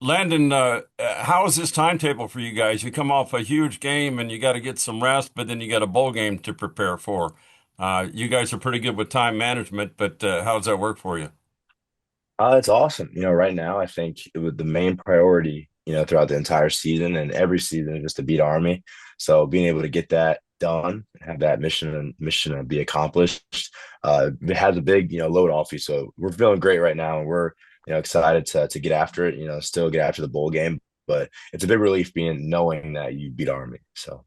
Landon, how is this timetable for you guys? You come off a huge game and you got to get some rest, but then you got a bowl game to prepare for. You guys are pretty good with time management, but how does that work for you? It's awesome. Right now, I think the main priority, throughout the entire season and every season is just to beat Army. So being able to get that done, have that mission be accomplished, it has a big, load off you. So we're feeling great right now, and we're, excited to get after it. Still get after the bowl game, but it's a big relief being knowing that you beat Army. So.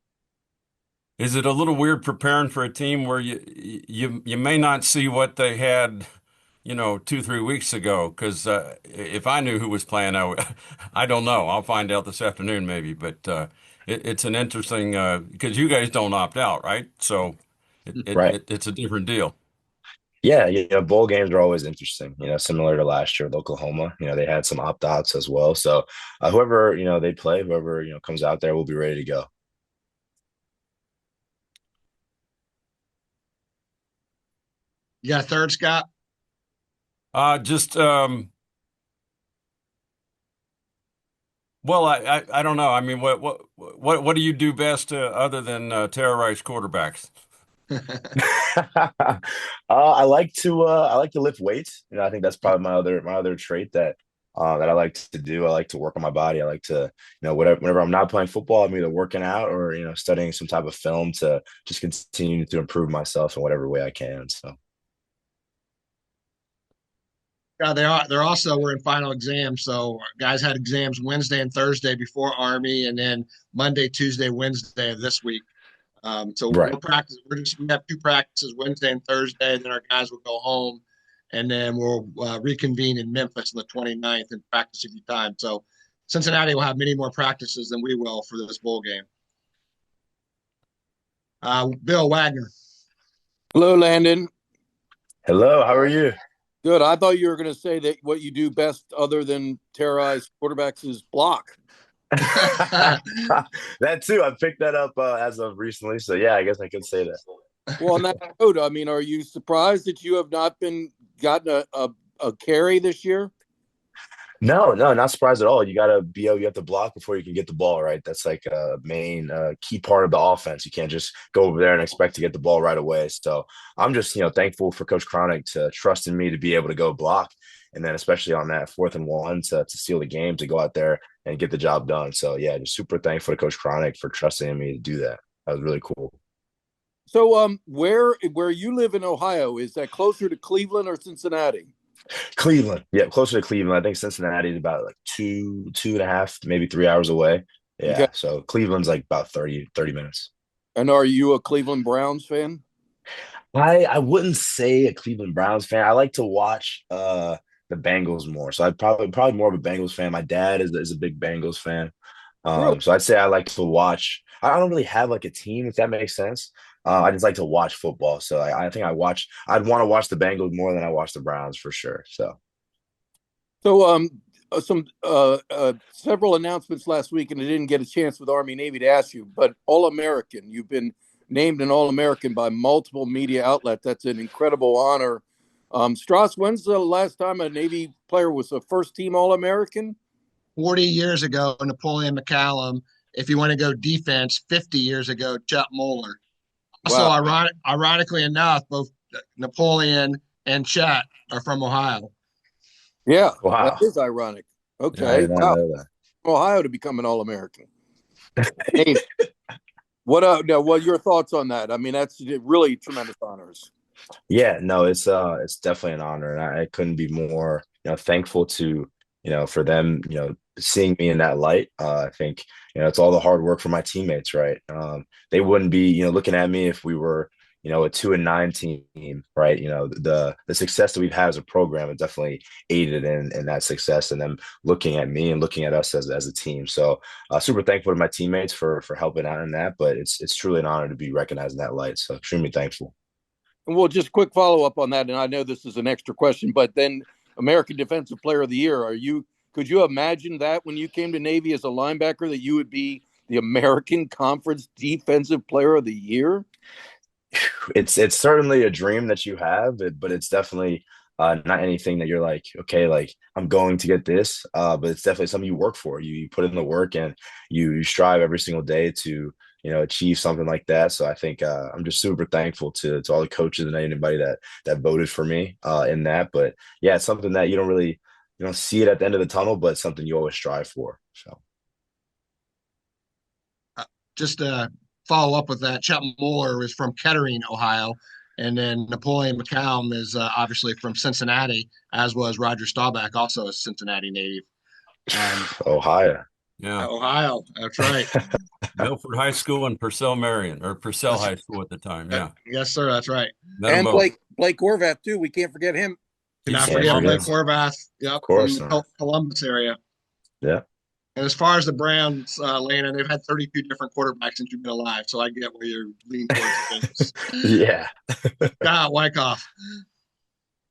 Is it a little weird preparing for a team where you may not see what they had, 2, 3 weeks ago? Because if I knew who was playing, I don't know. I'll find out this afternoon maybe. But it's an interesting because you guys don't opt out, right? So Right. it's a different deal. Yeah, bowl games are always interesting, similar to last year with Oklahoma. They had some opt-outs as well. So whoever, they play, whoever, comes out there will be ready to go. You got a third, Scott? Just well, I don't know. I mean, what do you do best other than terrorize quarterbacks? I like to lift weights. I think that's probably my other trait that I like to do. I like to work on my body. I like to, whenever I'm not playing football, I'm either working out or, studying some type of film to just continue to improve myself in whatever way I can. So. Yeah, they are. They're also we're in final exams, so guys had exams Wednesday and Thursday before Army, and then Monday, Tuesday, Wednesday of this week. So Right. we'll practice. We have two practices Wednesday and Thursday. Then our guys will go home, and then we'll reconvene in Memphis on the 29th and practice a few times. So Cincinnati will have many more practices than we will for this bowl game. Bill Wagner. Hello, Landon. Hello, how are you? Good. I thought you were going to say that what you do best, other than terrorize quarterbacks, is block. That too. I picked that up as of recently. So yeah, I guess I could say that. Well, on that note, I mean, are you surprised that you have not been gotten a carry this year? No, no, not surprised at all. You have to block before you can get the ball, right? That's like a main key part of the offense. You can't just go over there and expect to get the ball right away. So I'm just, thankful for Coach Cronic to trust in me to be able to go block. And then especially on that 4th and 1 to seal the game, to go out there and get the job done. So yeah, just super thankful to Coach Cronic for trusting in me to do that. That was really cool. So, where you live in Ohio, is that closer to Cleveland or Cincinnati? Cleveland. Yeah, closer to Cleveland. I think Cincinnati is about like 2.5, maybe 3 hours away. Okay. Yeah. So Cleveland's like about thirty minutes. And are you a Cleveland Browns fan? I wouldn't say a Cleveland Browns fan. I like to watch the Bengals more. So I'd probably more of a Bengals fan. My dad is a big Bengals fan. Really? So I'd say I like to watch. I don't really have like a team, if that makes sense. I just like to watch football. So I think I'd want to watch the Bengals more than I watch the Browns for sure. So. So, some several announcements last week, and I didn't get a chance with Army Navy to ask you, but All American, you've been named an All American by multiple media outlets. That's an incredible honor. Strauss, when's the last time a Navy player was a first team All American? 40 years ago, Napoleon McCallum. If you want to go defense, 50 years ago, Chuck Moeller. Also, Wow. ironically enough, both Napoleon and Chet are from Ohio. Yeah, that Wow. is ironic. I Okay. did not Wow. know that. Ohio to become an All American. Hey, what are your thoughts on that? I mean, that's really tremendous honors. Yeah, no, it's definitely an honor, and I couldn't be more, thankful to, for them, seeing me in that light. I think, it's all the hard work for my teammates, right? They wouldn't be, looking at me if we were, a 2-9 team, right? The success that we've had as a program has definitely aided in that success, and them looking at me and looking at us as a team. So, super thankful to my teammates for helping out in that, but it's truly an honor to be recognized in that light. So, extremely thankful. Well, just quick follow up on that, and I know this is an extra question, but then American Defensive Player of the Year, could you imagine that when you came to Navy as a linebacker that you would be the American Conference Defensive Player of the Year? It's certainly a dream that you have, but it's definitely Not anything that you're like, okay, like I'm going to get this, but it's definitely something you work for. You put in the work and you strive every single day to achieve something like that. So I think I'm just super thankful to all the coaches and anybody that voted for me in that. But yeah, it's something that you don't see it at the end of the tunnel, but it's something you always strive for. So. Just to follow up with that, Chet Moeller is from Kettering, Ohio, and then Napoleon McCallum is obviously from Cincinnati, as was Roger Staubach, also a Cincinnati native. Ohio. Yeah. Ohio, that's right. Milford High School and Purcell Marion, or Purcell High School at the time. Yeah. Yes, sir, that's right. Met them And both. Blake Horvath too. We can't forget him. Cannot He's forget Blake Columbus. Horvath, yep, Of course. from the Columbus area. Yeah. And as far as the Browns, Landon, they've had 32 different quarterbacks since you've been alive, so I get where you're leaning towards things. Yeah. God, Wyckoff.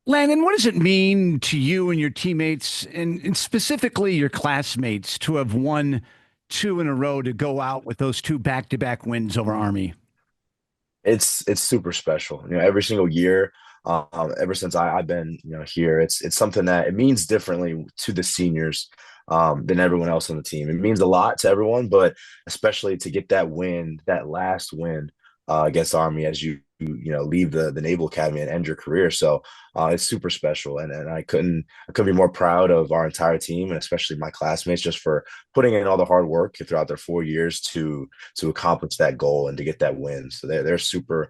Landon, what does it mean to you and your teammates, and specifically your classmates, to have won two in a row, to go out with those two back-to-back wins over Army? It's super special. Every single year, ever since I've been here, it's something that it means differently to the seniors than everyone else on the team. It means a lot to everyone, but especially to get that win, that last win against Army as you leave the Naval Academy and end your career. So it's super special, and I couldn't be more proud of our entire team, and especially my classmates, just for putting in all the hard work throughout their 4 years to accomplish that goal and to get that win. So they're super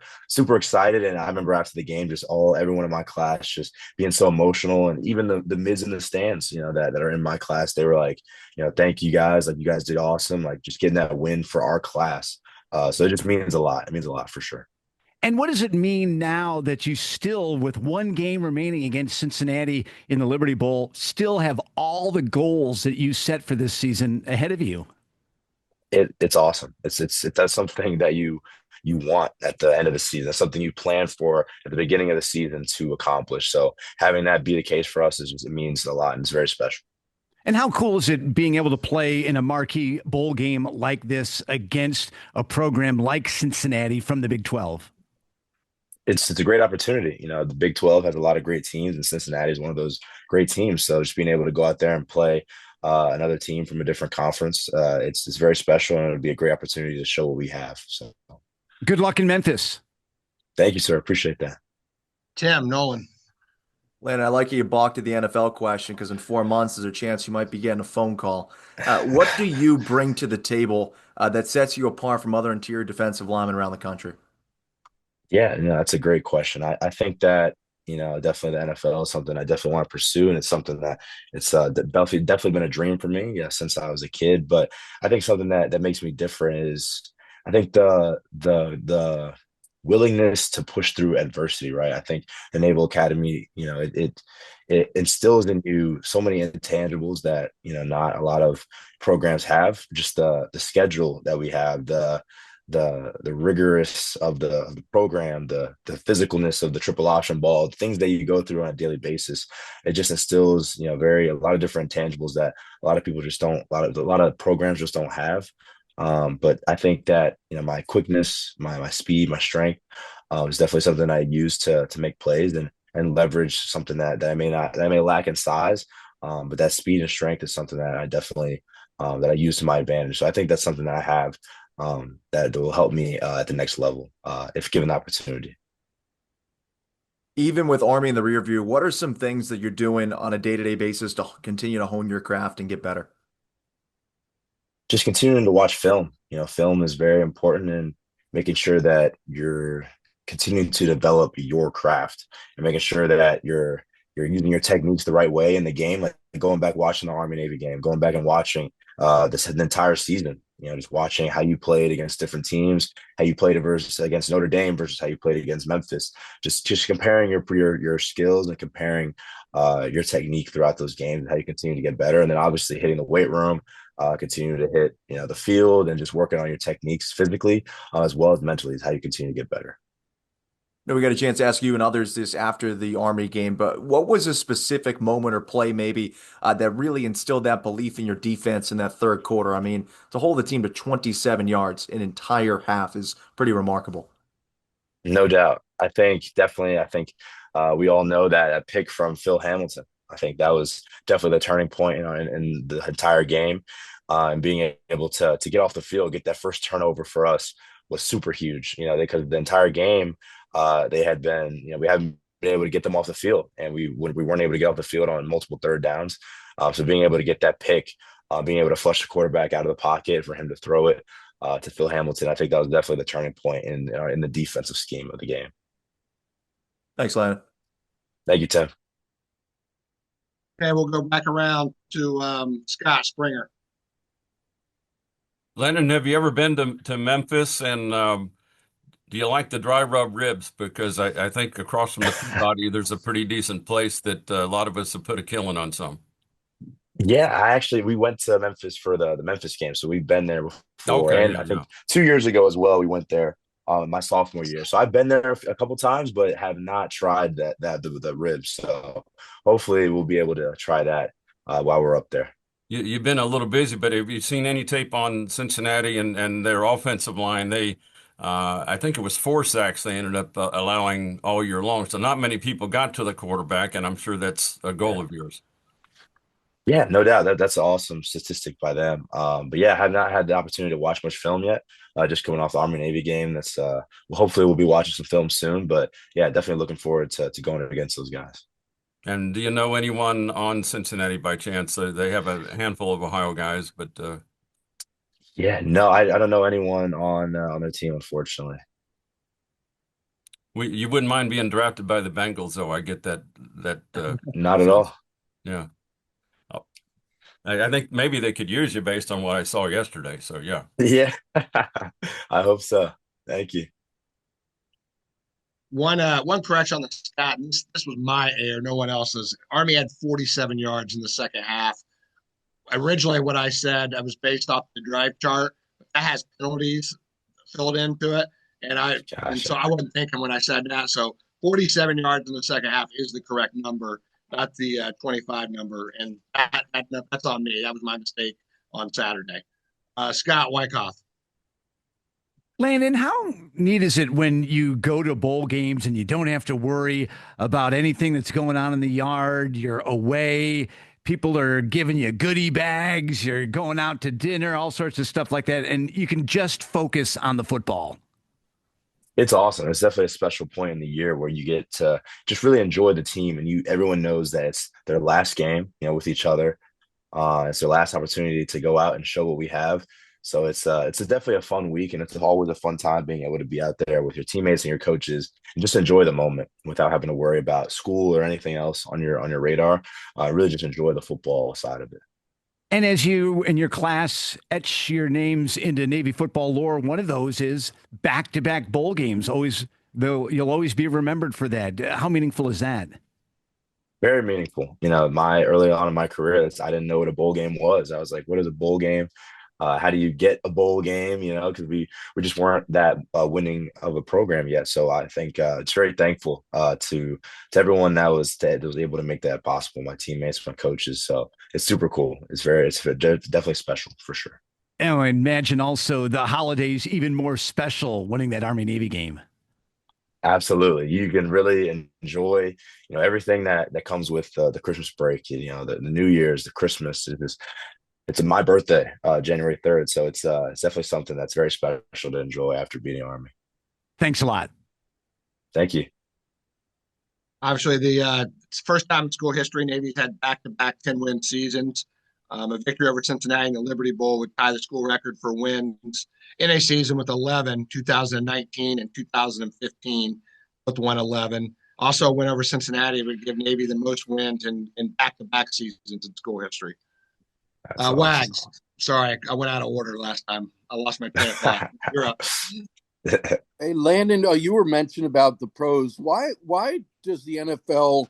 excited, and I remember after the game, just everyone in my class just being so emotional, and even the mids in the stands, that are in my class, they were like, thank you guys, like you guys did awesome, like just getting that win for our class. So it just means a lot. It means a lot for sure. And what does it mean now that you still, with one game remaining against Cincinnati in the Liberty Bowl, still have all the goals that you set for this season ahead of you? It's awesome. That's something that you want at the end of the season. That's something you plan for at the beginning of the season to accomplish. So having that be the case for us it means a lot, and it's very special. And how cool is it being able to play in a marquee bowl game like this against a program like Cincinnati from the Big 12? It's a great opportunity. The Big 12 has a lot of great teams, and Cincinnati is one of those great teams. So just being able to go out there and play another team from a different conference, it's very special, and it'll be a great opportunity to show what we have. So good luck in Memphis. Thank you, sir. Appreciate that. Tim Nolan. Landon, I like you balked at the NFL question, because in 4 months there's a chance you might be getting a phone call. What do you bring to the table that sets you apart from other interior defensive linemen around the country? Yeah, that's a great question. I think that, definitely the NFL is something I definitely want to pursue. And it's something that it's definitely been a dream for me, since I was a kid. But I think something that makes me different is, I think the willingness to push through adversity, right? I think the Naval Academy, it instills in you so many intangibles that, not a lot of programs have. Just the schedule that we have, the rigorous of the program, the physicalness of the triple option ball, things that you go through on a daily basis. It just instills, a lot of different intangibles that a lot of people just don't, a lot of programs just don't have. But I think that, my quickness, my speed, my strength, is definitely something I use to make plays and leverage something that I may lack in size. But that speed and strength is something that I definitely that I use to my advantage. So I think that's something that I have that will help me at the next level if given the opportunity. Even with Army in the rear view, what are some things that you're doing on a day-to-day basis to continue to hone your craft and get better? Just continuing to watch film. Film is very important in making sure that you're continuing to develop your craft and making sure that you're using your techniques the right way in the game. Like going back watching the Army Navy game, going back and watching the entire season. Just watching how you played against different teams, how you played against Notre Dame versus how you played against Memphis. Just comparing your skills and comparing your technique throughout those games, and how you continue to get better. And then obviously hitting the weight room, continue to hit the field, and just working on your techniques physically as well as mentally is how you continue to get better. No, we got a chance to ask you and others this after the Army game, but what was a specific moment or play maybe that really instilled that belief in your defense in that third quarter? I mean, to hold the team to 27 yards an entire half is pretty remarkable. No doubt. I think we all know that pick from Phil Hamilton. I think that was definitely the turning point in the entire game. And being able to get off the field, get that first turnover for us was super huge. Because the entire game, they had been, we haven't been able to get them off the field, and we weren't able to get off the field on multiple third downs. So being able to get that pick, being able to flush the quarterback out of the pocket for him to throw it to Phil Hamilton, I think that was definitely the turning point in the defensive scheme of the game. Thanks, Landon. Thank you, Tim. Okay, we'll go back around to Scott Springer. Landon, have you ever been to Memphis? And do you like the dry rub ribs? Because I think across from the Peabody, there's a pretty decent place that a lot of us have put a killing on some. Yeah, we went to Memphis for the Memphis game, so we've been there before, Okay, and yeah, I yeah. think 2 years ago as well, we went there my sophomore year. So I've been there a couple times, but have not tried the ribs. So hopefully we'll be able to try that while we're up there. You've been a little busy, but have you seen any tape on Cincinnati and their offensive line? I think it was 4 sacks they ended up allowing all year long. So not many people got to the quarterback, and I'm sure that's a goal of yours. Yeah, no doubt. That's an awesome statistic by them. But yeah, I have not had the opportunity to watch much film yet. Just coming off the Army Navy game. Hopefully we'll be watching some film soon. But yeah, definitely looking forward to going against those guys. And do you know anyone on Cincinnati by chance? They have a handful of Ohio guys, but Yeah, no, I don't know anyone on their team, unfortunately. you wouldn't mind being drafted by the Bengals, though. I get that Not at sense. all. Yeah. Oh, I think maybe they could use you based on what I saw yesterday. So yeah. Yeah, I hope so. Thank you. One correction on the stat. And this was my error, no one else's. Army had 47 yards in the second half. Originally, what I said, I was based off the drive chart. That has penalties filled into it, and so Gotcha. I wasn't thinking when I said that. So 47 yards in the second half is the correct number, not the 25 number, and that's on me. That was my mistake on Saturday. Scott Wyckoff. Landon, how neat is it when you go to bowl games and you don't have to worry about anything that's going on in the yard? You're away. People are giving you goodie bags. You're going out to dinner, all sorts of stuff like that. And you can just focus on the football. It's awesome. It's definitely a special point in the year where you get to just really enjoy the team, and everyone knows that it's their last game, with each other. It's their last opportunity to go out and show what we have. So it's definitely a fun week, and it's always a fun time being able to be out there with your teammates and your coaches and just enjoy the moment without having to worry about school or anything else on your radar. Really just enjoy the football side of it. And as you and your class etch your names into Navy football lore, one of those is back-to-back bowl games. Always, though, you'll always be remembered for that. How meaningful is that? Very meaningful. My early on in my career, I didn't know what a bowl game was. I was like, what is a bowl game? How do you get a bowl game? Because we just weren't that winning of a program yet. So I think it's very thankful to everyone that was able to make that possible. My teammates, my coaches. So it's super cool. It's definitely special for sure. And I imagine also the holidays even more special winning that Army Navy game. Absolutely. You can really enjoy, everything that comes with the Christmas break, the New Year's, the Christmas. It's my birthday, January 3rd. So it's definitely something that's very special to enjoy after being Army. Thanks a lot. Thank you. Obviously, it's the first time in school history Navy's had back-to-back 10-win seasons. A victory over Cincinnati in the Liberty Bowl would tie the school record for wins in a season with 11, 2019 and 2015, both won 11. Also, a win over Cincinnati would give Navy the most wins in back-to-back seasons in school history. Awesome. Wags, sorry, I went out of order last time. I lost my train of thought. You're up. Hey, Landon, you were mentioning about the pros. Why does the NFL,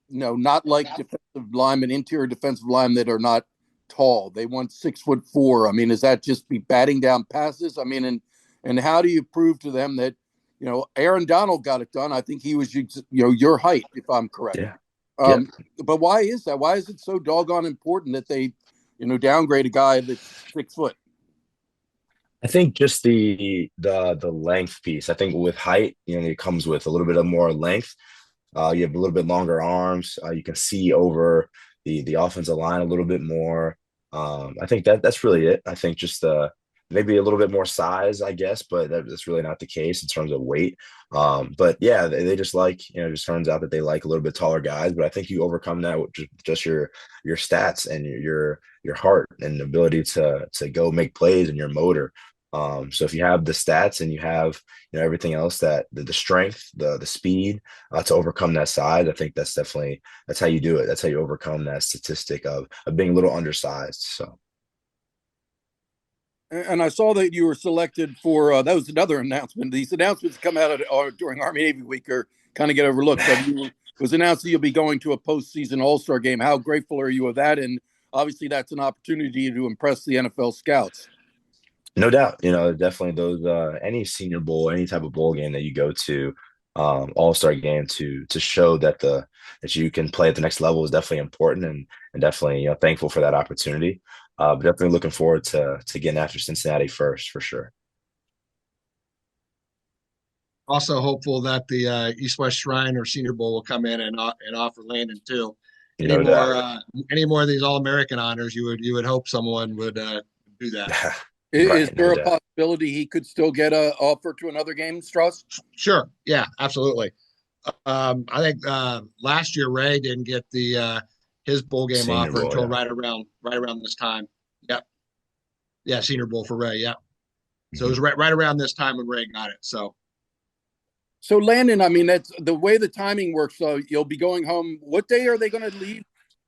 not like defensive linemen, interior defensive linemen that are not tall? They want 6'4". I mean, is that just be batting down passes? I mean, and how do you prove to them that, Aaron Donald got it done? I think he was, your height, if I'm correct. Yeah. But why is that? Why is it so doggone important that they, downgrade a guy that's 6 foot? I think just the length piece. I think with height, it comes with a little bit of more length. You have a little bit longer arms. You can see over the offensive line a little bit more. I think that's really it. I think just maybe a little bit more size, I guess, but that's really not the case in terms of weight. But yeah, they just like, it just turns out that they like a little bit taller guys. But I think you overcome that with just your stats and your heart and ability to go make plays and your motor. So if you have the stats and you have everything else, that the strength, the speed, to overcome that size, I think that's how you do it. That's how you overcome that statistic of being a little undersized. So And I saw that you were selected for that was another announcement. These announcements come out during Army Navy Week or kind of get overlooked. But it was announced that you'll be going to a postseason All-Star game. How grateful are you of that? And obviously, that's an opportunity to impress the NFL scouts. no doubt, definitely those any senior bowl, any type of bowl game that you go to, all-star game to show that you can play at the next level is definitely important and definitely thankful for that opportunity. But definitely looking forward to getting after Cincinnati first for sure. Also hopeful that the East West Shrine or Senior Bowl will come in and offer Landon too. Any No more doubt. any more of these All American honors, you would hope someone would do that. Is Right, no there a doubt. possibility he could still get a offer to another game, Strauss? Sure, yeah, absolutely. I think last year Ray didn't get the his bowl game Senior offer bowl, until yeah. right around this time. Yep, yeah, Senior Bowl for Ray. Yep. So it was Mhm. right around this time when Ray got it. So So Landon, I mean, that's the way the timing works. So you'll be going home. What day are they going to leave?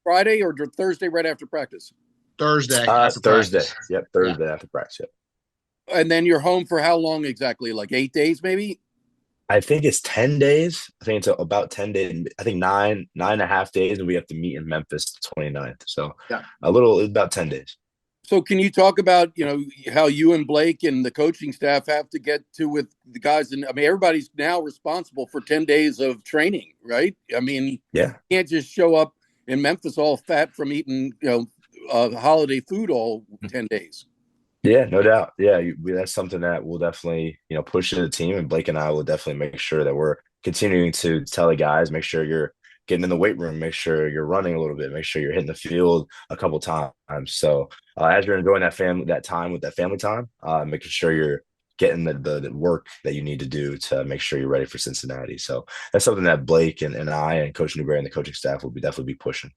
Friday or Thursday, right after practice? Thursday after Thursday. practice. Yep, Yeah, Thursday after practice. Yep. And then you're home for how long exactly? Like 8 days, maybe? I think it's 10 days. I think it's about 10 days. I think 9.5 days, and we have to meet in Memphis the 29th. So yeah. it's about 10 days. So can you talk about, how you and Blake and the coaching staff have to get to with the guys? And I mean, everybody's now responsible for 10 days of training, right? I mean, you Yeah. can't just show up in Memphis all fat from eating, holiday food all 10 days. Yeah, no doubt. Yeah, that's something that we'll definitely, push to the team. And Blake and I will definitely make sure that we're continuing to tell the guys, make sure you're getting in the weight room, make sure you're running a little bit, make sure you're hitting the field a couple times. So as you're enjoying that time with that family time, making sure you're getting the work that you need to do to make sure you're ready for Cincinnati. So that's something that Blake and I and Coach Newberry and the coaching staff will definitely be pushing.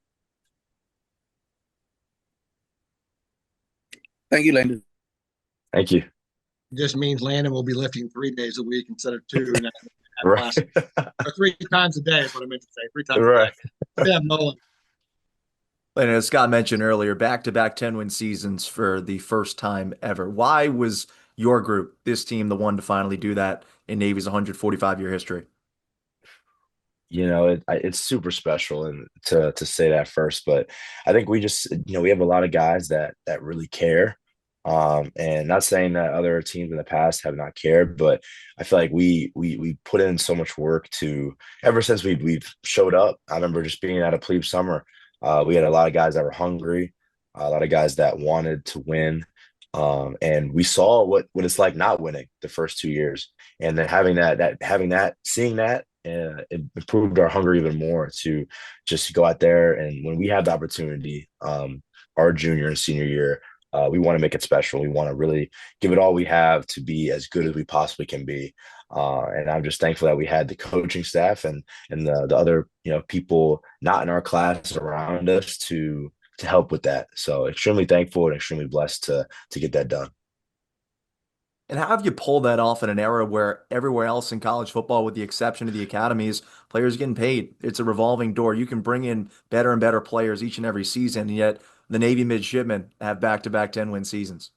Thank you, Landon. Thank you. It just means Landon will be lifting 3 days a week instead of two. And that Right. class, or 3 times a day is what I meant to say. 3 times Right. a day. Yeah, Nolan. And as Scott mentioned earlier, back-to-back 10-win seasons for the first time ever. Why was your group, this team, the one to finally do that in Navy's 145-year history? It's super special and to say that first, but I think we just, we have a lot of guys that really care. And not saying that other teams in the past have not cared, but I feel like we put in so much work to ever since we've showed up. I remember just being at a plebe summer. We had a lot of guys that were hungry, a lot of guys that wanted to win. And we saw what it's like not winning the first 2 years, and then seeing that, it improved our hunger even more to just go out there. And when we have the opportunity, our junior and senior year, we want to make it special. We want to really give it all we have to be as good as we possibly can be. And I'm just thankful that we had the coaching staff and the other people not in our class around us to help with that. So extremely thankful and extremely blessed to get that done. And how have you pulled that off in an era where everywhere else in college football, with the exception of the academies, players getting paid? It's a revolving door. You can bring in better and better players each and every season, and yet the Navy midshipmen have back-to-back 10-win seasons.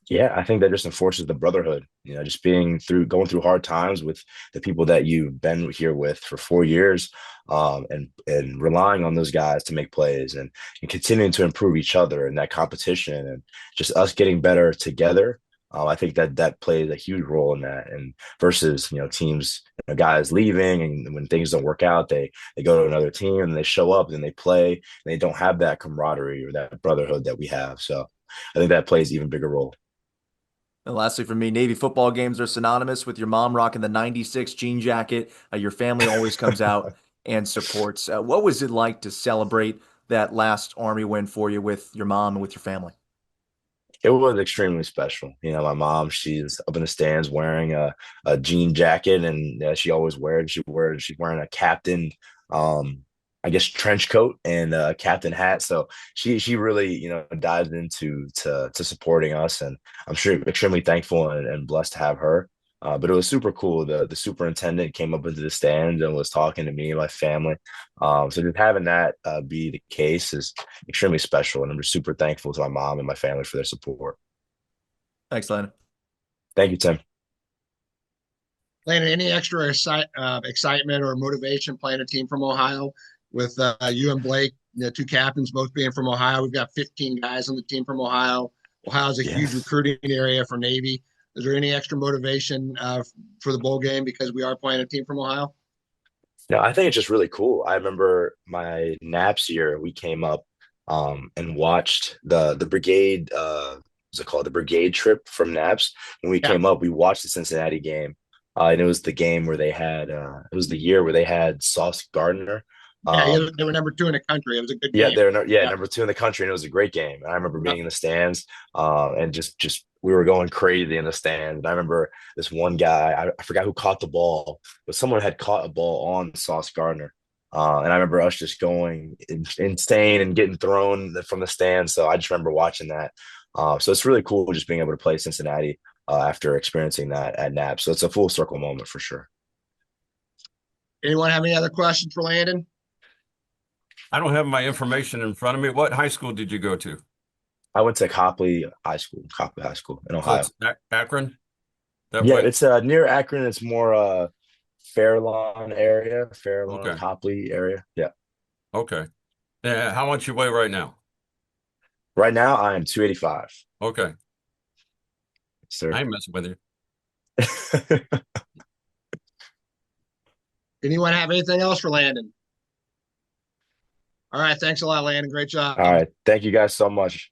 Yeah, I think that just enforces the brotherhood, just going through hard times with the people that you've been here with for 4 years, and relying on those guys to make plays and continuing to improve each other in that competition and just us getting better together. I think that plays a huge role in that. And versus, teams, guys leaving, and when things don't work out, they go to another team and they show up and they play and they don't have that camaraderie or that brotherhood that we have. So I think that plays even bigger role. And lastly, for me, Navy football games are synonymous with your mom rocking the '96 jean jacket. Your family always comes out and supports. What was it like to celebrate that last Army win for you with your mom and with your family? It was extremely special. My mom, she's up in the stands wearing a jean jacket, and she always wears. She's wearing a captain, um, I guess trench coat and a captain hat. So she really dives into to supporting us, and I'm sure extremely thankful and blessed to have her. But it was super cool. The superintendent came up into the stands and was talking to me and my family. So just having that be the case is extremely special, and I'm just super thankful to my mom and my family for their support. Thanks, Landon. Thank you, Tim. Landon, any extra excitement or motivation playing a team from Ohio with you and Blake, the two captains, both being from Ohio? We've got 15 guys on the team from Ohio. Ohio's a Yeah. huge recruiting area for Navy. Is there any extra motivation for the bowl game because we are playing a team from Ohio? No, I think it's just really cool. I remember my Naps year, we came up and watched the brigade, what's it called? The brigade trip from Naps. When we Yeah, came up, we watched the Cincinnati game. And it was the game where they had it was the year where they had Sauce Gardner. yeah, Um, they were number 2 in the country. It was a good Yeah, game. they're yeah, Yeah, number 2 in the country, and it was a great game. And I remember yeah, being in the stands, and just we were going crazy in the stands. And I remember this one guy, I forgot who caught the ball, but someone had caught a ball on Sauce Gardner, and I remember us just going insane and getting thrown from the stands. So I just remember watching that. So it's really cool just being able to play Cincinnati after experiencing that at NAP. So it's a full circle moment for sure. Anyone have any other questions for Landon? I don't have my information in front of me. What high school did you go to? I went to Copley High School in So Ohio. it's Akron, that Yeah, way? it's near Akron. It's more Fairlawn area, Fairlawn, Okay. Copley area. Yeah. Okay. Yeah, how much you weigh right now? Right now, I am 285, Okay. sir. I ain't messing with you. Anyone have anything else for Landon? All right, thanks a lot, Landon. Great job. All right. Thank you guys so much.